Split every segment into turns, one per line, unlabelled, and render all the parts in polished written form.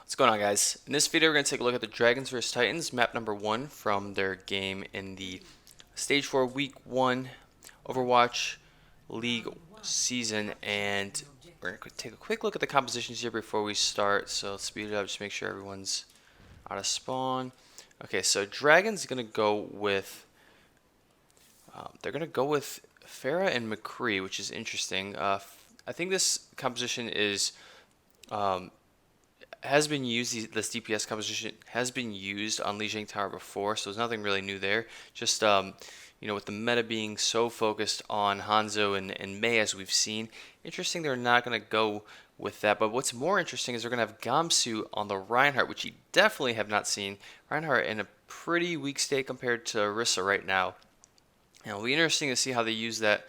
What's going on, guys? In this video, we're going to take a look at the Dragons vs. Titans, map number 1 from their game in the Stage 4 Week 1 Overwatch League season. And we're going to take a quick look at the compositions here before we start. So let's speed it up, just make sure everyone's out of spawn. Okay, so Dragons going to go with Farah and McCree, which is interesting. I think this composition is has been used. This DPS composition has been used on Lijiang Tower before, so there's nothing really new there. Just with the meta being so focused on Hanzo and Mei, as we've seen, interesting they're not going to go with that. But what's more interesting is they're going to have Gamsu on the Reinhardt, which you definitely have not seen. Reinhardt in a pretty weak state compared to Orisa right now. And it'll be interesting to see how they use that.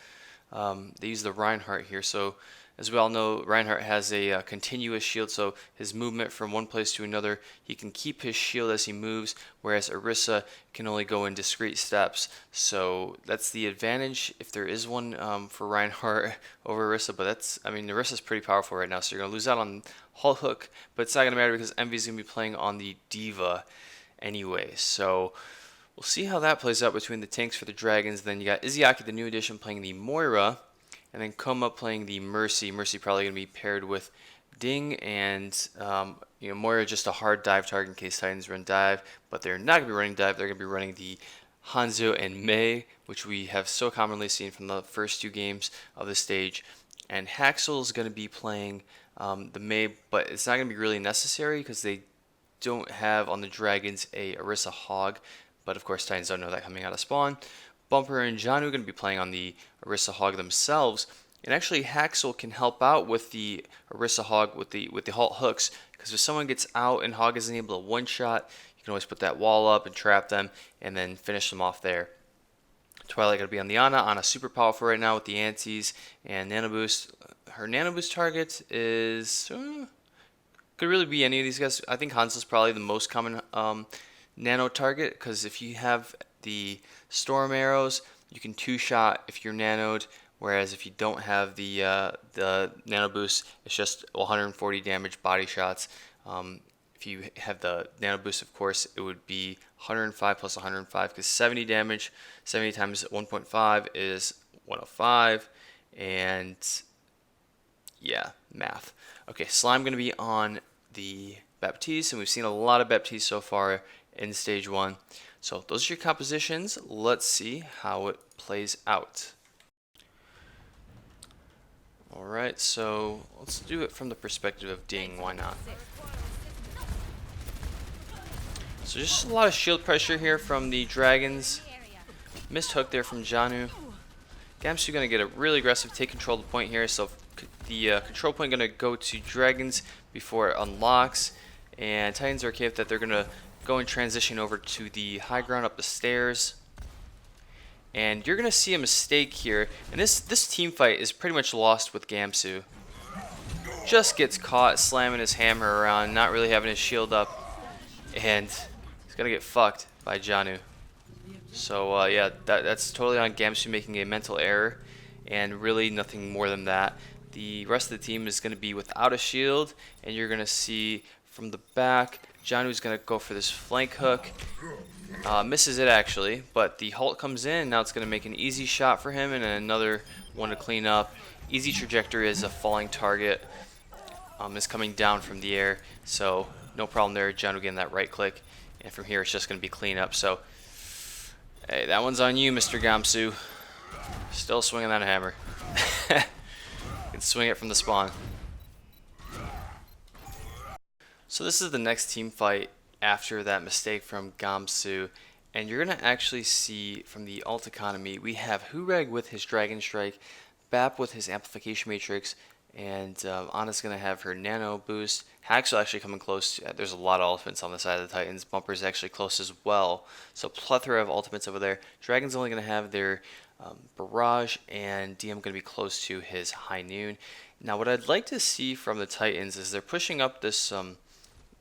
They use the Reinhardt here. So, as we all know, Reinhardt has a continuous shield, so his movement from one place to another, he can keep his shield as he moves, whereas Orisa can only go in discrete steps. So that's the advantage, if there is one, for Reinhardt over Orisa. But Orisa's pretty powerful right now, so you're going to lose out on Hull Hook, but it's not going to matter because Envy's going to be playing on the Diva anyway. So we'll see how that plays out between the tanks for the Dragons. Then you got Izzyaki, the new addition, playing the Moira. And then Koma playing the Mercy. Mercy probably going to be paired with Ding, and Moira just a hard dive target in case Titans run dive. But they're not going to be running dive. They're going to be running the Hanzo and Mei, which we have so commonly seen from the first two games of the stage. And Haxel is going to be playing the Mei, but it's not going to be really necessary because they don't have on the Dragons a Orisa Hog. But of course, Titans don't know that coming out of spawn. Bumper and Janu are going to be playing on the Orisa Hog themselves, and actually Haxel can help out with the Orisa Hog with the halt hooks, because if someone gets out and Hog isn't able to one-shot, you can always put that wall up and trap them, and then finish them off there. Twilight going to be on the Ana. Ana super powerful right now with the antis and Nano Boost. Her Nano Boost target is could really be any of these guys. I think Hansel's probably the most common Nano target, because if you have the storm arrows, you can two-shot if you're nanoed, whereas if you don't have the nano boost, it's just 140 damage body shots. If you have the nano boost, of course, it would be 105 plus 105, because 70 damage, 70 times 1.5 is 105, and yeah, math. Okay, Slime going to be on the Baptiste, and we've seen a lot of Baptiste so far in stage 1. So those are your compositions. Let's see how it plays out. Alright, so let's do it from the perspective of Ding, why not? So just a lot of shield pressure here from the Dragons. Missed hook there from Janu. Gamsu going to get a really aggressive take control of the point here, so the control point going to go to Dragons before it unlocks. And Titans are okay with that. They're going to go and transition over to the high ground up the stairs. And you're going to see a mistake here. And this team fight is pretty much lost with Gamsu. Just gets caught slamming his hammer around, not really having his shield up. And he's going to get fucked by Janu. So yeah, that's totally on Gamsu making a mental error. And really nothing more than that. The rest of the team is going to be without a shield. And you're going to see from the back, Janu's going to go for this flank hook. Misses it actually, but the halt comes in. Now it's going to make an easy shot for him and another one to clean up. Easy trajectory is a falling target. Is coming down from the air, so no problem there. Janu getting that right click, and from here it's just going to be clean up. So, hey, that one's on you, Mr. Gamsu. Still swinging that hammer. You can swing it from the spawn. So this is the next team fight after that mistake from Gamsu, and you're going to actually see from the ult economy, we have Hureg with his Dragon Strike, Bap with his Amplification Matrix, and Ana's going to have her Nano Boost. Haxel actually coming close. There's a lot of ultimates on the side of the Titans. Bumper's actually close as well, so plethora of ultimates over there. Dragon's only going to have their Barrage, and DM going to be close to his High Noon. Now what I'd like to see from the Titans is they're pushing up this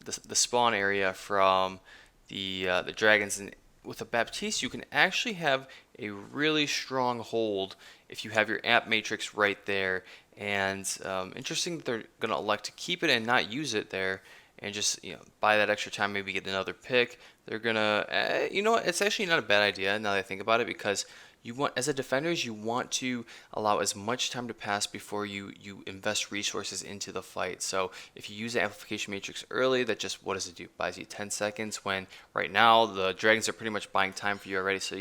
the spawn area from the Dragons, and with a Baptiste you can actually have a really strong hold if you have your amp matrix right there. And interesting that they're going to elect to keep it and not use it there. and just buy that extra time, maybe get another pick. They're gonna, you know what? It's actually not a bad idea now that I think about it, because you want, as a defenders, you want to allow as much time to pass before you invest resources into the fight. So if you use the amplification matrix early, that just, what does it do? Buys you 10 seconds. When right now the dragons are pretty much buying time for you already. So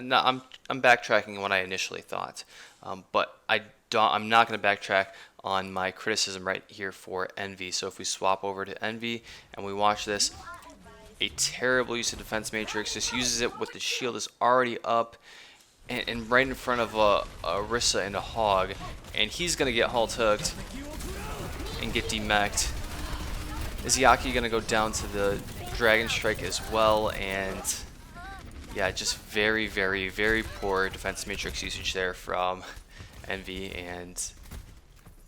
no, I'm backtracking on what I initially thought, but I'm not going to backtrack on my criticism right here for Envy. So if we swap over to Envy and we watch this, a terrible use of defense matrix, just uses it with the shield is already up. And right in front of a Orisa and a Hog, and he's gonna get halt hooked and get demeched. Izayaki gonna go down to the Dragon Strike as well, and yeah, just very, very, very poor defense matrix usage there from Envy, and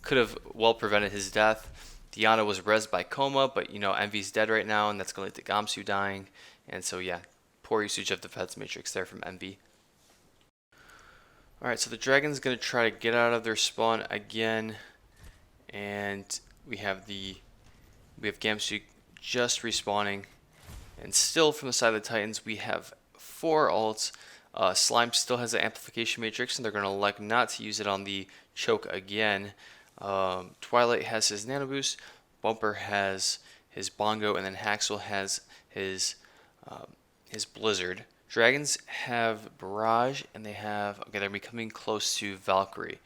could have well prevented his death. Diana was rezzed by Coma, but Envy's dead right now, and that's gonna lead to Gamsu dying, and so yeah, poor usage of defense matrix there from Envy. Alright, so the dragon's going to try to get out of their spawn again, and we have Gamsu just respawning, and still from the side of the Titans we have 4 ults. Slime still has the amplification matrix, and they're going to elect not to use it on the choke again. Twilight has his nano boost, Bumper has his bongo, and then Haxel has his blizzard. Dragons have Barrage, and they're becoming close to Valkyrie.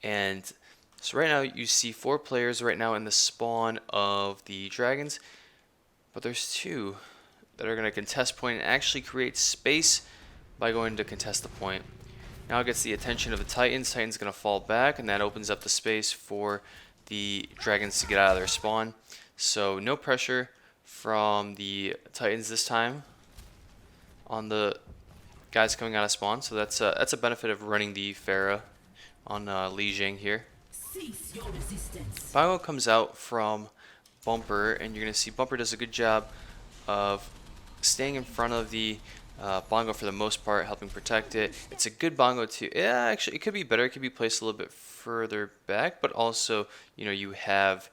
And so right now you see 4 players right now in the spawn of the Dragons, but there's 2 that are going to contest point and actually create space by going to contest the point. Now it gets the attention of the Titans. Titan's going to fall back, and that opens up the space for the Dragons to get out of their spawn. So no pressure from the Titans this time on the guys coming out of spawn, so that's a benefit of running the Pharah on Lijiang here. Bongo comes out from Bumper, and you're gonna see Bumper does a good job of staying in front of the Bongo for the most part, helping protect it. It's a good Bongo too. Yeah, actually, it could be better. It could be placed a little bit further back, but also you have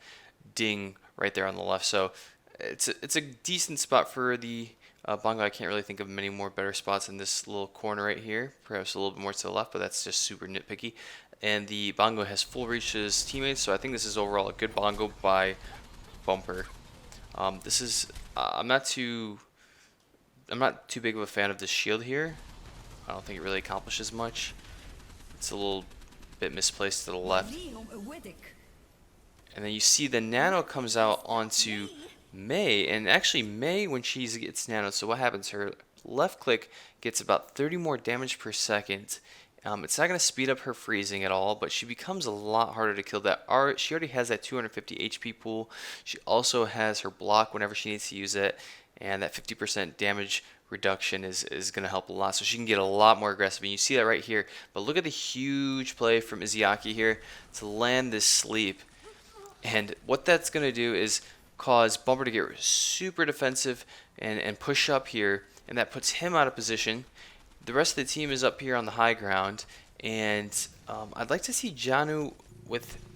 Ding right there on the left, so it's a decent spot for the Bongo. I can't really think of many more better spots in this little corner right here. Perhaps a little bit more to the left, but that's just super nitpicky. And the Bongo has full reach to his teammates, so I think this is overall a good Bongo by Bumper. This is I'm not too big of a fan of the shield here. I don't think it really accomplishes much. It's a little bit misplaced to the left. And then you see the nano comes out onto Mei, and actually Mei, when she gets nano, so what happens, her left click gets about 30 more damage per second. It's not going to speed up her freezing at all, but she becomes a lot harder to kill. She already has that 250 HP pool. She also has her block whenever she needs to use it, and that 50% damage reduction is going to help a lot, so she can get a lot more aggressive, and you see that right here. But look at the huge play from Izayaki here to land this sleep, and what that's going to do is cause Bumper to get super defensive and push up here, and that puts him out of position. The rest of the team is up here on the high ground, and I'd like to see Janu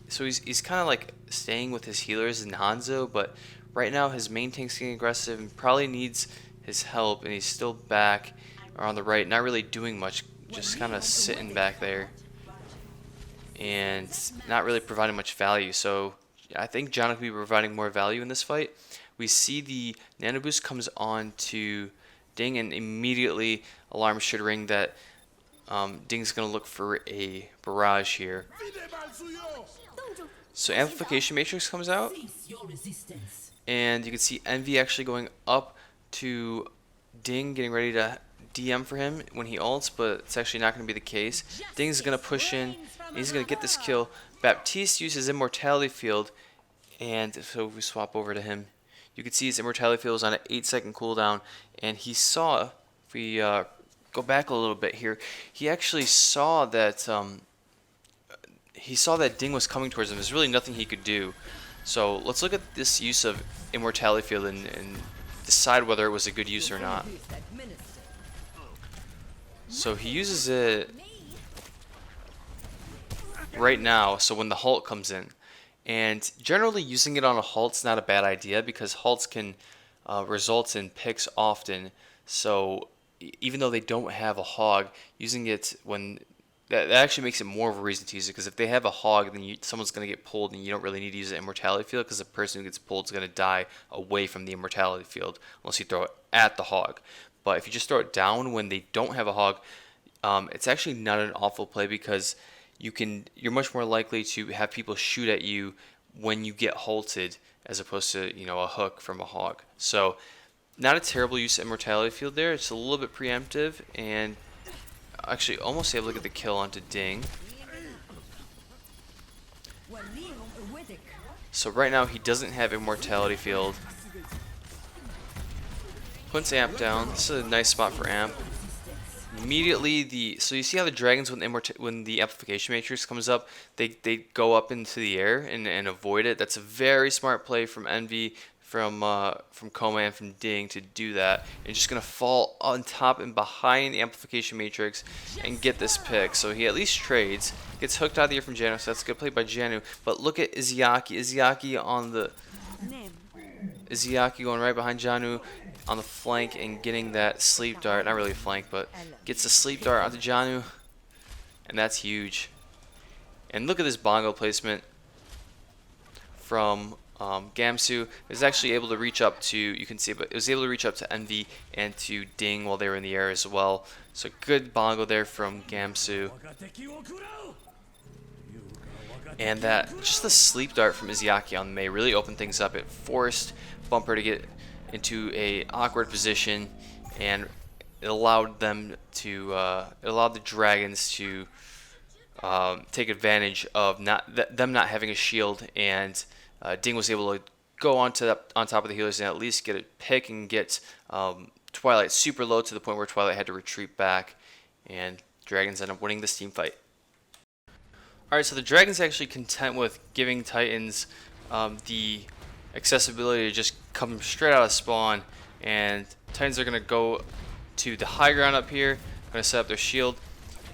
so he's kind of like staying with his healers in Hanzo, but right now his main tank's getting aggressive and probably needs his help, and he's still back or on the right, not really doing much, just kind of sitting back there and not really providing much value. So I think Janu could be providing more value in this fight. We see the nano boost comes on to Ding, and immediately alarm should ring that Ding's going to look for a barrage here. So amplification matrix comes out, and you can see Envy actually going up to Ding, getting ready to DM for him when he ults, but it's actually not going to be the case. Ding's going to push in, and he's going to get this kill. Baptiste uses Immortality Field, and so if we swap over to him, you can see his Immortality Field is on an 8-second cooldown, and he saw, if we go back a little bit here, he actually saw that Ding was coming towards him. There's really nothing he could do. So let's look at this use of Immortality Field and decide whether it was a good use or not. So he uses it right now, so when the halt comes in, And generally using it on a halt's not a bad idea because halts can result in picks often. So even though they don't have a hog, using it when that actually makes it more of a reason to use it, because if they have a hog, then someone's going to get pulled, and you don't really need to use the immortality field because the person who gets pulled is going to die away from the immortality field unless you throw it at the hog. But if you just throw it down when they don't have a hog, it's actually not an awful play because you're much more likely to have people shoot at you when you get halted as opposed to a hook from a hog. So not a terrible use of immortality field there. It's a little bit preemptive and actually almost able to get the kill onto Ding. So right now he doesn't have immortality field. Puts Amp down. This is a nice spot for Amp. Immediately so you see how the dragons when the amplification matrix comes up, they go up into the air and avoid it. That's a very smart play from Envy, from Koma, and from Ding to do that. And just gonna fall on top and behind the amplification matrix and get this pick. So he at least trades, gets hooked out of the air from Janu. So that's a good play by Janu. But look at Izayaki. Izayaki going right behind Janu on the flank and getting that sleep dart. Not really a flank, but gets the sleep dart onto Janu. And that's huge. And look at this bongo placement from Gamsu. It was actually able to reach up to, you can see, but it was able to reach up to Envy and to Ding while they were in the air as well. So good bongo there from Gamsu. And just the sleep dart from Izayaki on Mei really opened things up. It forced Bumper to get into a awkward position, and it allowed them to it allowed the Dragons to take advantage of them not having a shield, and Ding was able to go on top of the healers and at least get a pick and get Twilight super low to the point where Twilight had to retreat back, and Dragons end up winning this team fight. Alright, so the Dragons actually content with giving Titans the accessibility to just come straight out of spawn, and Titans are going to go to the high ground up here, going to set up their shield,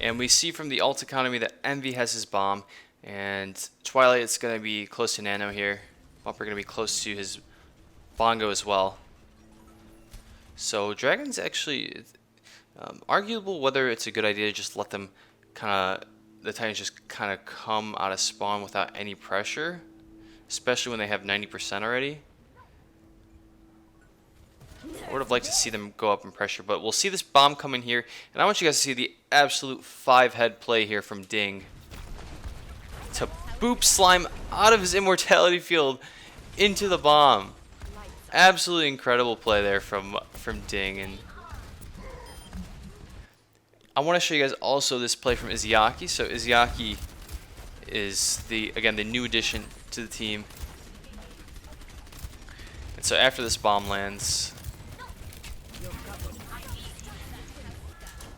and we see from the ult economy that Envy has his bomb, and Twilight is going to be close to Nano here. Bumper going to be close to his bongo as well. So Dragons actually, arguable whether it's a good idea to just let them the Titans just kind of come out of spawn without any pressure, especially when they have 90% already. I would have liked to see them go up in pressure, but we'll see this bomb come in here, and I want you guys to see the absolute 5-head play here from Ding to boop Slime out of his immortality field into the bomb. Absolutely incredible play there from Ding. And I want to show you guys also this play from Izayaki. So Izayaki is the new addition to the team. And so after this bomb lands,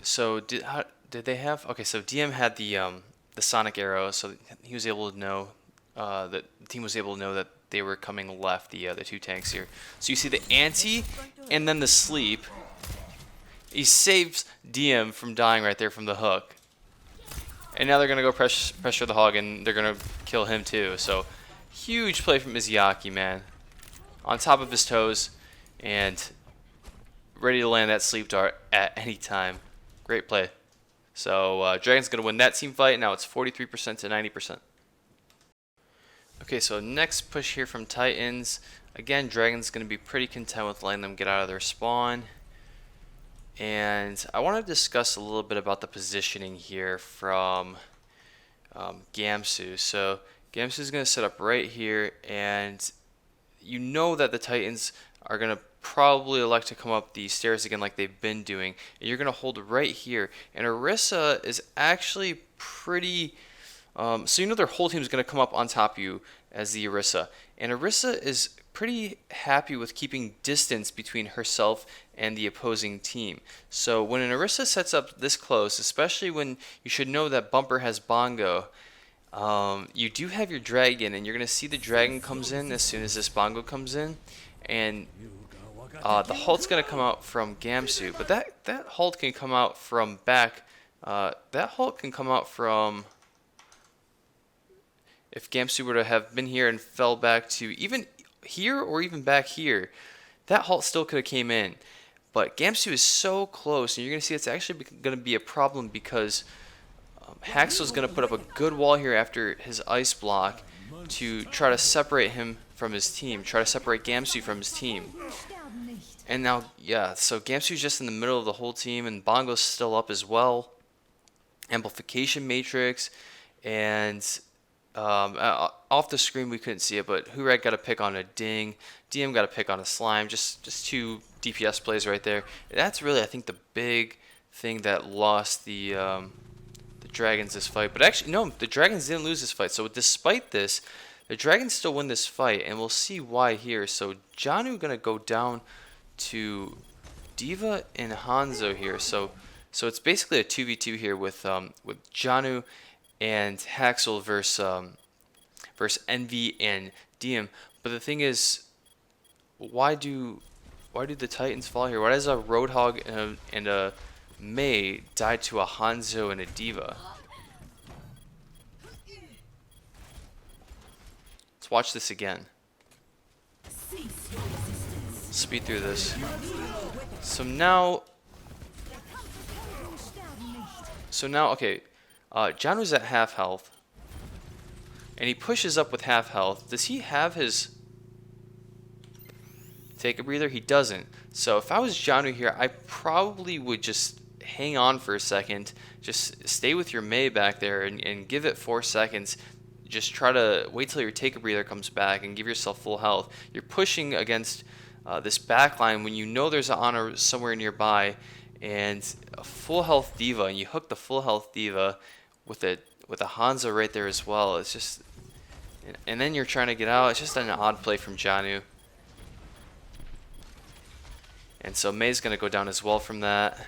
so did they have? Okay, so DM had the sonic arrow, so he was able to know that the team was able to know that they were coming left. The two tanks here. So you see the anti and then the sleep. He saves DM from dying right there from the hook. And now they're going to go pressure the hog, and they're going to kill him too. So huge play from Izayaki, man. On top of his toes and ready to land that sleep dart at any time. Great play. So Dragon's going to win that team fight. Now it's 43% to 90%. Okay, so next push here from Titans. Again, Dragon's going to be pretty content with letting them get out of their spawn. And I want to discuss a little bit about the positioning here from Gamsu. So Gamsu is going to set up right here, and you know that the Titans are going to probably elect to come up the stairs again like they've been doing. And you're going to hold right here. And Orisa is actually pretty... so you know their whole team is going to come up on top of you as the Orisa. And Orisa is pretty happy with keeping distance between herself and the opposing team. So when an Orisa sets up this close, especially when you should know that Bumper has Bongo, you do have your Dragon, and you're going to see the Dragon comes in as soon as this Bongo comes in. And the Halt's going to come out from Gamsu, but that Halt can come out from back. That Halt can come out from... if Gamsu were to have been here and fell back to even here or even back here, that halt still could have came in. But Gamsu is so close, and you're going to see it's actually going to be a problem because Haxel's going to put up a good wall here after his ice block to try to separate him from his team, try to separate Gamsu from his team. And now, yeah, so Gamsu's just in the middle of the whole team, and Bongo's still up as well. Amplification Matrix, and off the screen we couldn't see it, but Hurek got a pick on a Ding, DM got a pick on a Slime, just two DPS plays right there. That's really, I think, the big thing that lost the Dragons this fight. But actually, no, the Dragons didn't lose this fight. So despite this, the Dragons still win this fight, and we'll see why here. So Janu gonna go down to Diva and Hanzo here. So it's basically a 2v2 here with Janu and Haxel versus Envy and DM. But the thing is, why do the Titans fall here? Why does a Roadhog and a Mei die to a Hanzo and a Diva? Let's watch this again. Speed through this. So now, okay, Janu's at half health, and he pushes up with half health. Does he have his take a breather? He doesn't. So if I was Janu here, I probably would just hang on for a second. Just stay with your Mei back there and give it 4 seconds. Just try to wait till your take a breather comes back and give yourself full health. You're pushing against this backline when you know there's an honor somewhere nearby, and a full health Diva, and you hook the full health Diva with a Hanzo right there as well. It's just, and then you're trying to get out. It's just an odd play from Janu. And so Mei's gonna go down as well from that.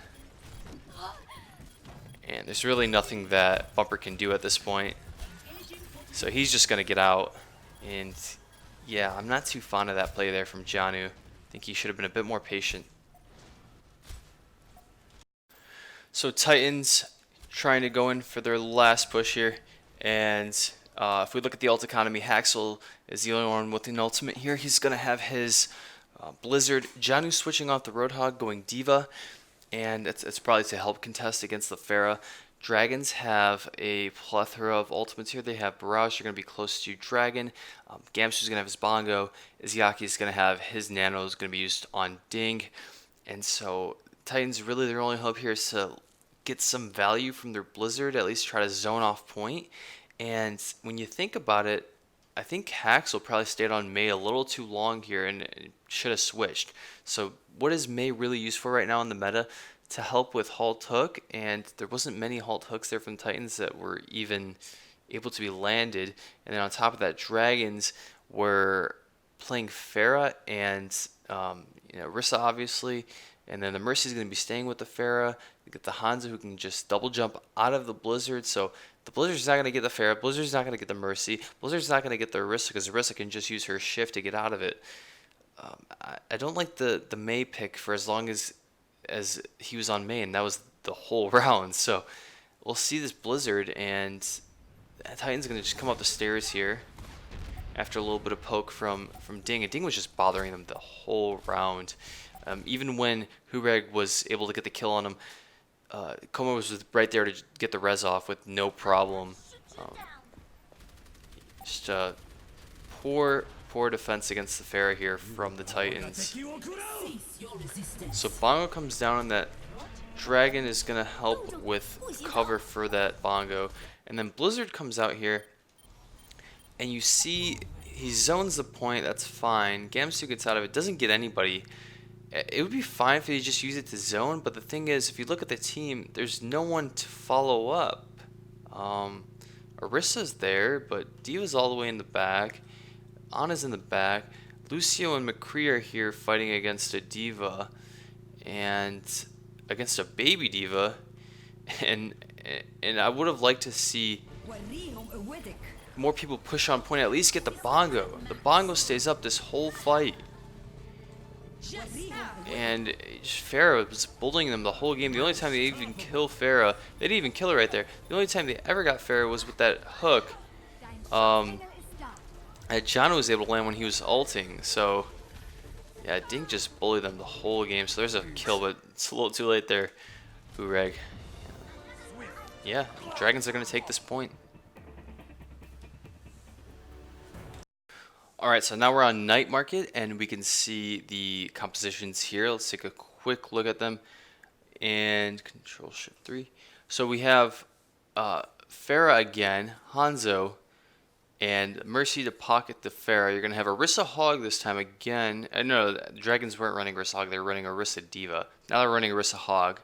And there's really nothing that Bumper can do at this point. So he's just gonna get out. And yeah, I'm not too fond of that play there from Janu. I think he should have been a bit more patient. So Titans trying to go in for their last push here, and if we look at the ult economy, Haxel is the only one with an ultimate here. He's going to have his Blizzard. Janu switching off the Roadhog, going Diva, and it's probably to help contest against the Pharah. Dragons have a plethora of ultimates here. They have Barrage, you're going to be close to Dragon. Gamsu's going to have his Bongo. Izyaki's going to have his Nano, is going to be used on Ding. And so Titans, really their only hope here is to get some value from their Blizzard, at least try to zone off point. And when you think about it, I think Haxel probably stayed on Mei a little too long here and should have switched. So what is Mei really used for right now in the meta? To help with Halt Hook, and there wasn't many Halt Hooks there from the Titans that were even able to be landed. And then on top of that, Dragons were playing Pharah and Rissa obviously, and then the Mercy is going to be staying with the Pharah. You get the Hanzo who can just double jump out of the Blizzard, so the Blizzard's not going to get the Pharah, Blizzard's not going to get the Mercy, Blizzard's not going to get the Rissa because Rissa can just use her shift to get out of it. I don't like the Mei pick for as long as he was on Mei, and that was the whole round. So we'll see this Blizzard, and Titan's going to just come up the stairs here after a little bit of poke from Ding, and Ding was just bothering them the whole round. Even when Hureg was able to get the kill on him, Koma was right there to get the res off with no problem. Just poor defense against the Pharah here from the Titans. So Bongo comes down, and that Dragon is going to help with cover for that Bongo. And then Blizzard comes out here, and you see he zones the point, that's fine. Gamsu gets out of it, doesn't get anybody. It would be fine if he just used it to zone, but the thing is, if you look at the team, there's no one to follow up. Arissa's there, but Diva's all the way in the back. Ana's in the back. Lucio and McCree are here fighting against a Diva and against a baby Diva, and I would have liked to see more people push on point, at least get the Bongo. The Bongo stays up this whole fight, and Pharah was bullying them the whole game. The only time they even kill Pharah, they didn't even kill her right there. The only time they ever got Pharah was with that hook John was able to land when he was ulting. So yeah, Ding just bullied them the whole game. So there's a kill, but it's a little too late there. Ureg. Yeah, Dragons are going to take this point. Alright, so now we're on night market and we can see the compositions here. Let's take a quick look at them. And Control Shift 3. So we have Pharah again, Hanzo, and Mercy to pocket the Pharah. You're going to have Orisa Hog this time again. No, the Dragons weren't running Orisa Hog, they were running Orisa Diva. Now they're running Orisa Hog.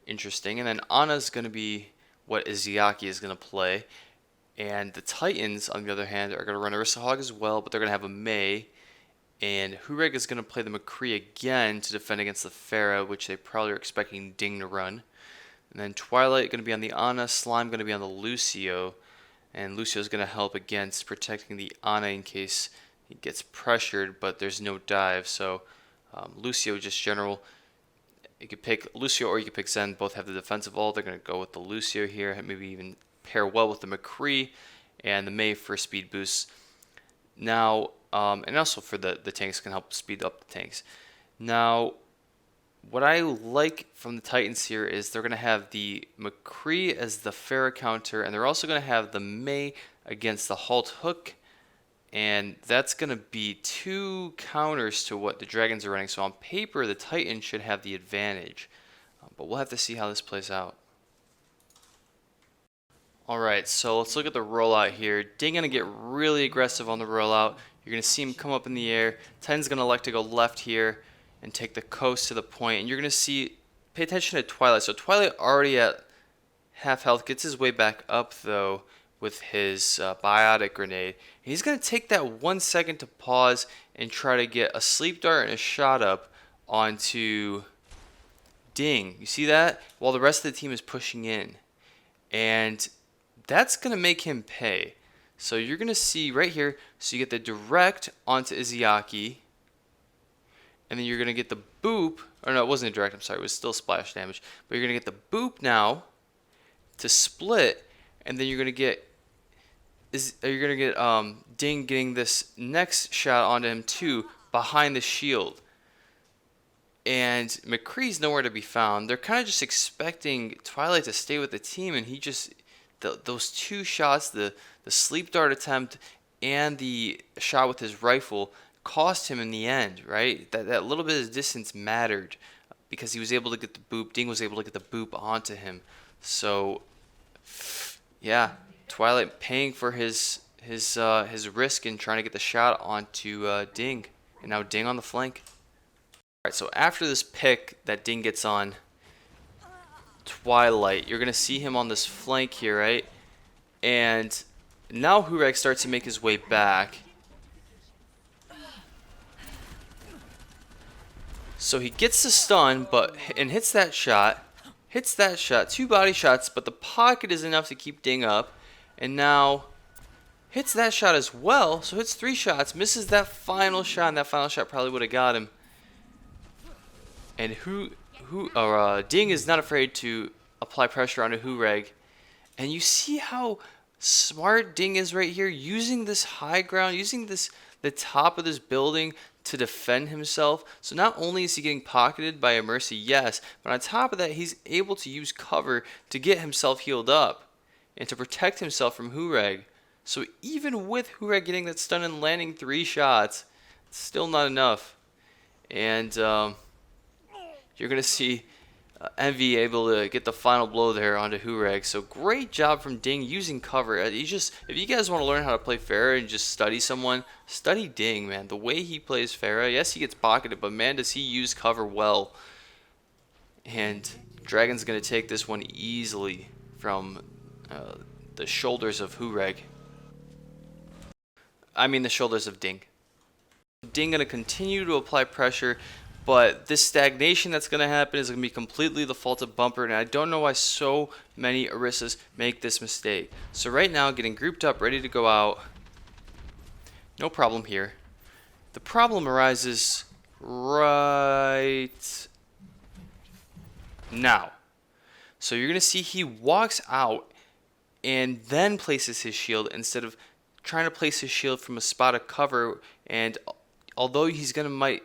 Interesting. And then Ana's going to be what Izayaki is going to play. And the Titans, on the other hand, are going to run Orisa Hog as well, but they're going to have a Mei. And Hureg is going to play the McCree again to defend against the Pharah, which they probably are expecting Ding to run. And then Twilight going to be on the Ana, Slime going to be on the Lucio. And Lucio is going to help against protecting the Ana in case he gets pressured, but there's no dive. So Lucio just general. You could pick Lucio or you could pick Zen. Both have the defensive ult. They're going to go with the Lucio here. Maybe even pair well with the McCree and the Mei for speed boosts. Now, and also for the tanks can help speed up the tanks. Now, what I like from the Titans here is they're going to have the McCree as the Pharah counter, and they're also going to have the Mei against the Halt Hook, and that's going to be 2 counters to what the Dragons are running. So on paper, the Titans should have the advantage, but we'll have to see how this plays out. Alright, so let's look at the rollout here. Ding going to get really aggressive on the rollout. You're going to see him come up in the air. Titan's going to elect to go left here and take the coast to the point. And you're going to see, pay attention to Twilight. So Twilight already at half health, gets his way back up though with his biotic grenade. And he's going to take that 1 second to pause and try to get a sleep dart and a shot up onto Ding. You see that? While the rest of the team is pushing in. And that's going to make him pay. So you're going to see right here, so you get the direct onto Izayaki. And then you're going to get the boop. Or no, it wasn't a direct, I'm sorry. It was still splash damage. But you're going to get the boop now to split. And then you're going to get Ding getting this next shot onto him too behind the shield. And McCree's nowhere to be found. They're kind of just expecting Twilight to stay with the team, and he just those 2 shots, the sleep dart attempt and the shot with his rifle, cost him in the end, right? That little bit of distance mattered because he was able to get the boop. Ding was able to get the boop onto him. So yeah, Twilight paying for his risk in trying to get the shot onto Ding, and now Ding on the flank. Alright, so after this pick that Ding gets on Twilight, you're going to see him on this flank here, right? And now Hureg starts to make his way back. So he gets the stun, and hits that shot. 2 body shots, but the pocket is enough to keep Ding up. And now hits that shot as well, so hits 3 shots, misses that final shot, and that final shot probably would have got him. And Ding is not afraid to apply pressure onto Hureg. And you see how smart Ding is right here, using this high ground, using the top of this building to defend himself. So not only is he getting pocketed by a Mercy, yes, but on top of that, he's able to use cover to get himself healed up and to protect himself from Hureg. So even with Hureg getting that stun and landing 3 shots, it's still not enough. And you're going to see Envy able to get the final blow there onto Hureg. So great job from Ding using cover. If you guys want to learn how to play Pharah and just study someone, study Ding, man. The way he plays Pharah, yes, he gets pocketed, but man, does he use cover well. And Dragon's going to take this one easily from the shoulders of Hureg. I mean the shoulders of Ding. Ding going to continue to apply pressure. But this stagnation that's going to happen is going to be completely the fault of Bumper, and I don't know why so many Orisas make this mistake. So right now, getting grouped up, ready to go out, no problem here. The problem arises right now. So you're going to see he walks out, and then places his shield instead of trying to place his shield from a spot of cover. And although might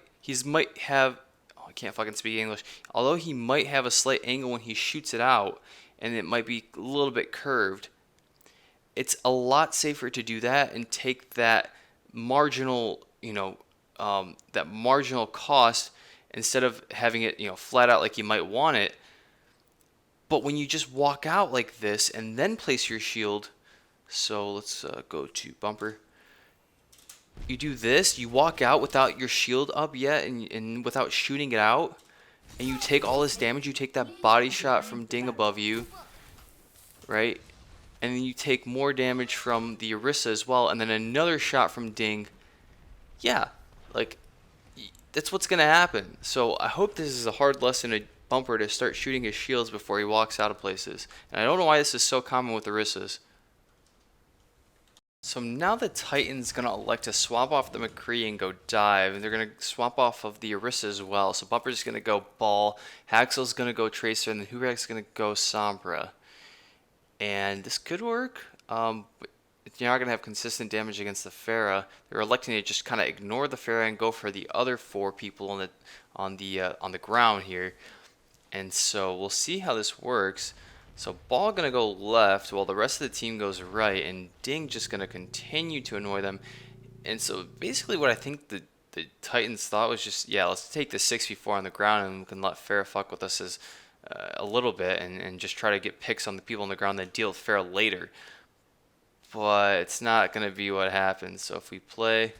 have, oh, I can't fucking speak English. Although he might have a slight angle when he shoots it out, and it might be a little bit curved, it's a lot safer to do that and take that marginal, that marginal cost instead of having it, flat out like you might want it. But when you just walk out like this and then place your shield, so let's go to bumper. You do this, you walk out without your shield up yet and without shooting it out, and you take all this damage. You take that body shot from Ding above you, right? And then you take more damage from the Orisa as well, and then another shot from Ding. Yeah, like, that's what's going to happen. So I hope this is a hard lesson to Bumper to start shooting his shields before he walks out of places. And I don't know why this is so common with Orisas. So now the Titan's going to elect to swap off the McCree and go dive, and they're going to swap off of the Orisa as well. So Bumper's going to go Ball, Haxel's going to go Tracer, and then Hureg's going to go Sombra. And this could work. But you're not going to have consistent damage against the Pharah. They're electing to just kind of ignore the Pharah and go for the other 4 people on the ground here. And so we'll see how this works. So Ball going to go left while the rest of the team goes right, and Ding just going to continue to annoy them. And so basically what I think the Titans thought was just, yeah, let's take the 6v4 on the ground and we can let Pharah fuck with us as a little bit and just try to get picks on the people on the ground, then deal with Pharah later. But it's not going to be what happens. So if we play,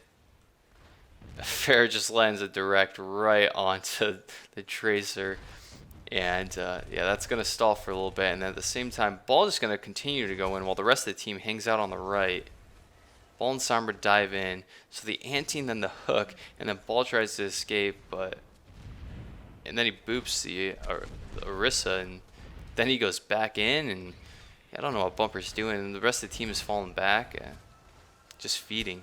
Pharah just lands a direct right onto the Tracer. And yeah, that's going to stall for a little bit. And at the same time, Ball is going to continue to go in while the rest of the team hangs out on the right. Ball and Sombra dive in. So the ante and then the hook. And then Ball tries to escape. And then he boops the Orisa. And then he goes back in. And I don't know what Bumper's doing. And the rest of the team is falling back. Just feeding.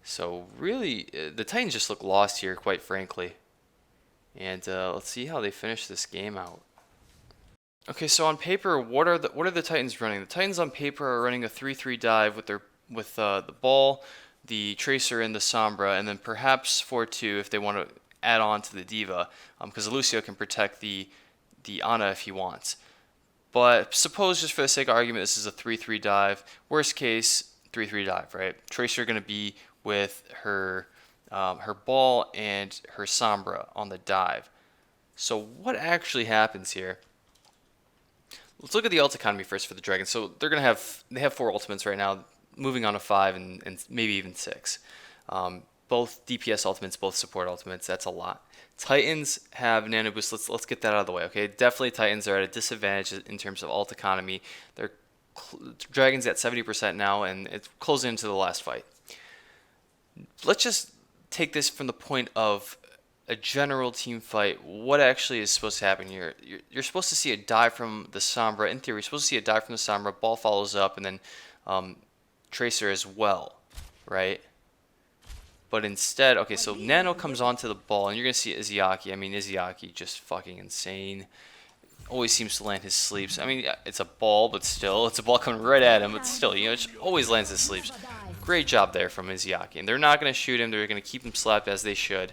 So really, the Titans just look lost here, quite frankly. And let's see how they finish this game out. Okay, so on paper, what are the Titans running? The Titans on paper are running a 3-3 dive with the Ball, the Tracer, and the Sombra, and then perhaps 4-2 if they want to add on to the D.Va, because Lucio can protect the Ana if he wants. But suppose, just for the sake of argument, this is a 3-3 dive. Worst case, 3-3 dive, right? Tracer going to be with her Ball and her Sombra on the dive. So what actually happens here? Let's look at the ult economy first for the Dragons. So they have 4 ultimates right now, moving on to 5 and maybe even 6. Both DPS ultimates, both support ultimates. That's a lot. Titans have nano boost. Let's get that out of the way. Okay, definitely Titans are at a disadvantage in terms of ult economy. They're Dragons at 70% now, and it's closing into the last fight. Let's just take this from the point of a general team fight. What actually is supposed to happen here? You're supposed to see a dive from the Sombra. In theory, you're supposed to see a dive from the Sombra. Ball follows up, and then Tracer as well, right? But instead, okay, so Nano comes onto the Ball, and you're going to see Izayaki. I mean, Izayaki just fucking insane. Always seems to land his sleeps. I mean, it's a ball, but still, it's a ball coming right at him, but still, it always lands his sleeps. Great job there from Izayaki. And they're not going to shoot him. They're going to keep him slapped as they should.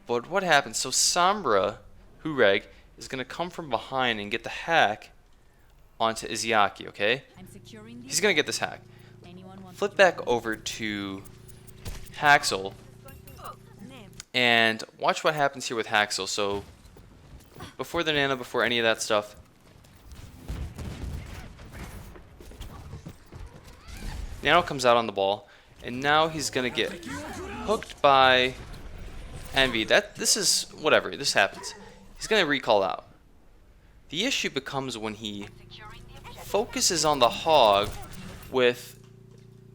But what happens? So Sombra, Hureg, is going to come from behind and get the hack onto Izayaki, okay? He's going to get this hack. Flip back over to Haxel. And watch what happens here with Haxel. So before the nano, before any of that stuff, Nano comes out on the Ball, and now he's gonna get hooked by Envy. This is whatever. This happens. He's gonna recall out. The issue becomes when he focuses on the Hog with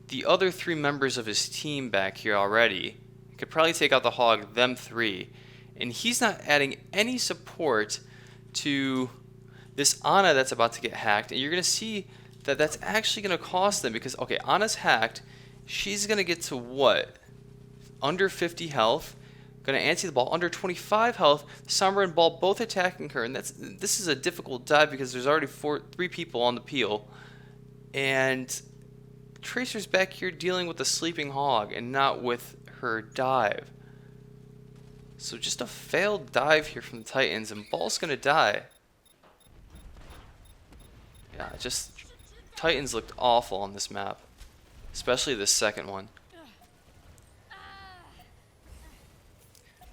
the other 3 members of his team back here already. He could probably take out the Hog, them 3, and he's not adding any support to this Ana that's about to get hacked. And you're gonna see that's actually going to cost them because, okay, Ana's hacked. She's going to get to what? Under 50 health. Gonna anti the ball under 25 health. Sombra and Ball both attacking her, and this is a difficult dive because there's already three people on the peel, and Tracer's back here dealing with the sleeping hog and not with her dive. So just a failed dive here from the Titans, and Ball's gonna die. Yeah, just Titans looked awful on this map, especially the second one.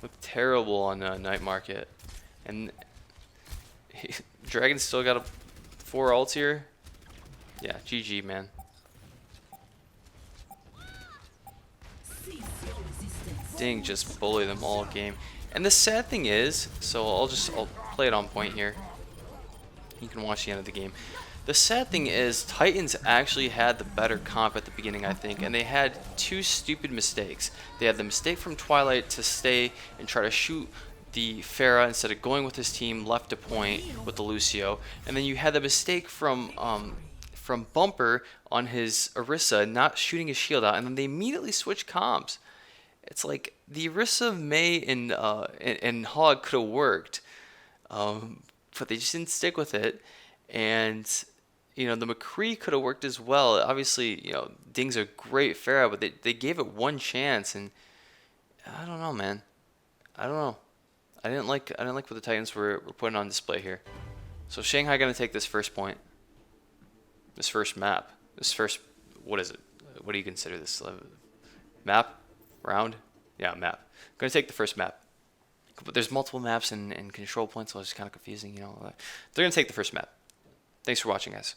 Looked terrible on Night Market, and Dragon's still got 4 ults here. Yeah, GG, man. Ding, just bully them all game. And the sad thing is, so I'll play it on point here. You can watch the end of the game. The sad thing is, Titans actually had the better comp at the beginning, I think, and they had 2 stupid mistakes. They had the mistake from Twilight to stay and try to shoot the Pharah instead of going with his team left to point with the Lucio, and then you had the mistake from Bumper on his Orisa not shooting his shield out, and then they immediately switched comps. It's like the Orisa, Mei, and Hog could have worked, but they just didn't stick with it. And you know, the McCree could have worked as well. Obviously, you know, Ding's a great Pharah, but they gave it one chance, and I don't know, man. I don't know. I didn't like what the Titans were putting on display here. So Shanghai gonna take this first point. This first map. This first, what is it? What do you consider this? Map? Round? Yeah, map. I'm gonna take the first map. But there's multiple maps and control points, so it's kind of confusing, you know. They're gonna take the first map. Thanks for watching, guys.